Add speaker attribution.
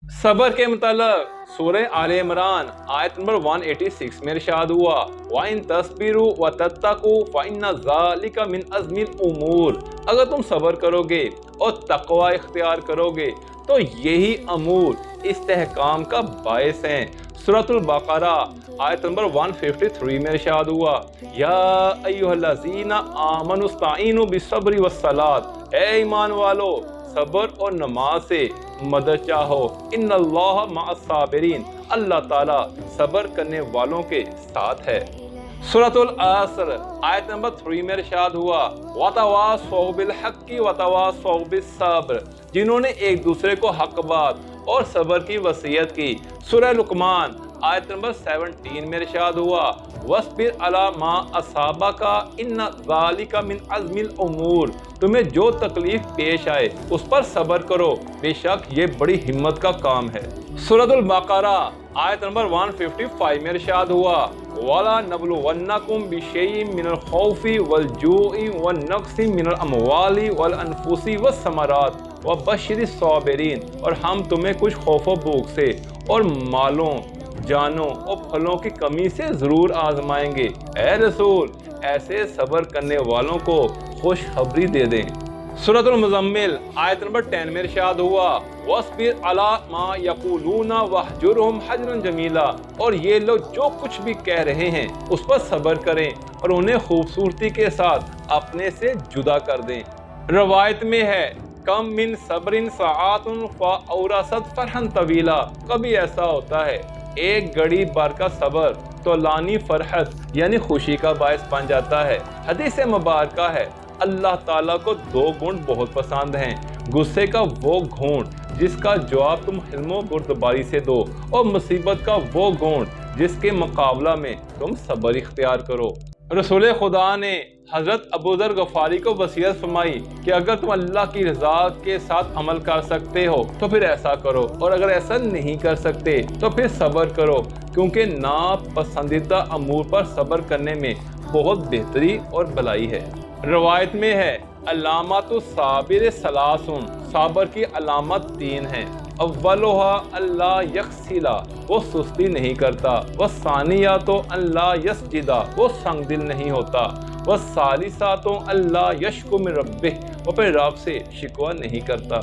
Speaker 1: सबर के मुताल्लिक सूरह आले इमरान आयत नंबर 186 में इरशाद हुआ, वाइन तस्बिरु व तत्तकू फ़इन्ना ज़ालिका मिन अज़्मिल उमूर। अगर तुम सबर करोगे और तक़वा इख्तियार करोगे तो यही अमूर इस्तेहकाम का बायस हैं। सूरतुल बक़रा आयत नंबर 153 में इरशाद हुआ, या अय्युहल्लज़ीना आमनुस्तईनु बिस्सब्रि वस्सलात। ए ईमान वालो, सबर और नमाज से मदद चाहो। इन्नल्लाह मअस्साबिरीन, अल्लाह ताला सबर करने वालों के साथ है। सूरतुल असर आयत नंबर 3 में इरशाद हुआ, वतवासौ बिल हक्की वतवासौ बिस सब्र। जिन्होंने एक दूसरे को हक बात और सबर की वसीयत की। सूरह लुकमान आयत नंबर 17 में इरशाद हुआ, वस्बिर अला मा असाबका इन्ना ज़ालिका मिन अज़्मिल उमूर। तुम्हें जो तकलीफ पेश आए उस पर सबर करो, बेशक ये बड़ी हिम्मत का काम है। सूरतुल बक़रा आयत नंबर 155 में इरशाद हुआ, वला नबलुवन्नकुम बिशैइन मिनल खौफि वल जूइ वन नक्सि मिनल अमवालि वल अनफुसि वस्समरात व बश्शिरिस साबिरीन। और हम तुम्हें कुछ खौफ व भूख से और मालों, जानों और फलों की कमी से जरूर आजमाएंगे। ए रसूल, ऐसे सबर करने वालों को खुशखबरी दे दें। सूरतुल मुज़म्मिल आयत नंबर 10 में इरशाद हुआ, वस्बिर अला मा यक़ूलूना वहजुरहुम हजरन जमीला। और ये लोग जो कुछ भी कह रहे हैं उस पर सबर करें और उन्हें खूबसूरती के साथ अपने से जुदा कर दें। रवायत में है, कम मिन सबरिन सआतुन फअौरसत फरहन तवीला। कभी ऐसा होता है एक घड़ी भर का सबर तो लानी फरहत यानी खुशी का बायस बन जाता है। हदीस मुबारका है, अल्लाह ताला को दो गुण बहुत पसंद हैं, गुस्से का वो घूंट जिसका जवाब तुम हिल्मो बुर्दबारी से दो, और मुसीबत का वो घूंट जिसके मुकाबला में तुम सबर इख्तियार करो। रसूल खुदा ने हज़रत अबू ज़र गफ़ारी को वसीयत फरमाई कि अगर तुम अल्लाह की रज़ा के साथ अमल कर सकते हो तो फिर ऐसा करो, और अगर ऐसा नहीं कर सकते तो फिर सब्र करो, क्योंकि नापसंदीदा अमूर पर सब्र करने में बहुत बेहतरी और भलाई है। रवायत में है, अलामतु साबिर सलासुन, साबर की अलामत 3 हैं। अव्वलुहा अल्लाह यक्सिला, वो सुस्ती नहीं करता। वह सानिया तो अल्लाह यस्जिदा, वो संग दिल नहीं होता। वह सालिसा तो अल्लाह यशकु मिन रब्बिह, वो अपने रब से शिकवा नहीं करता।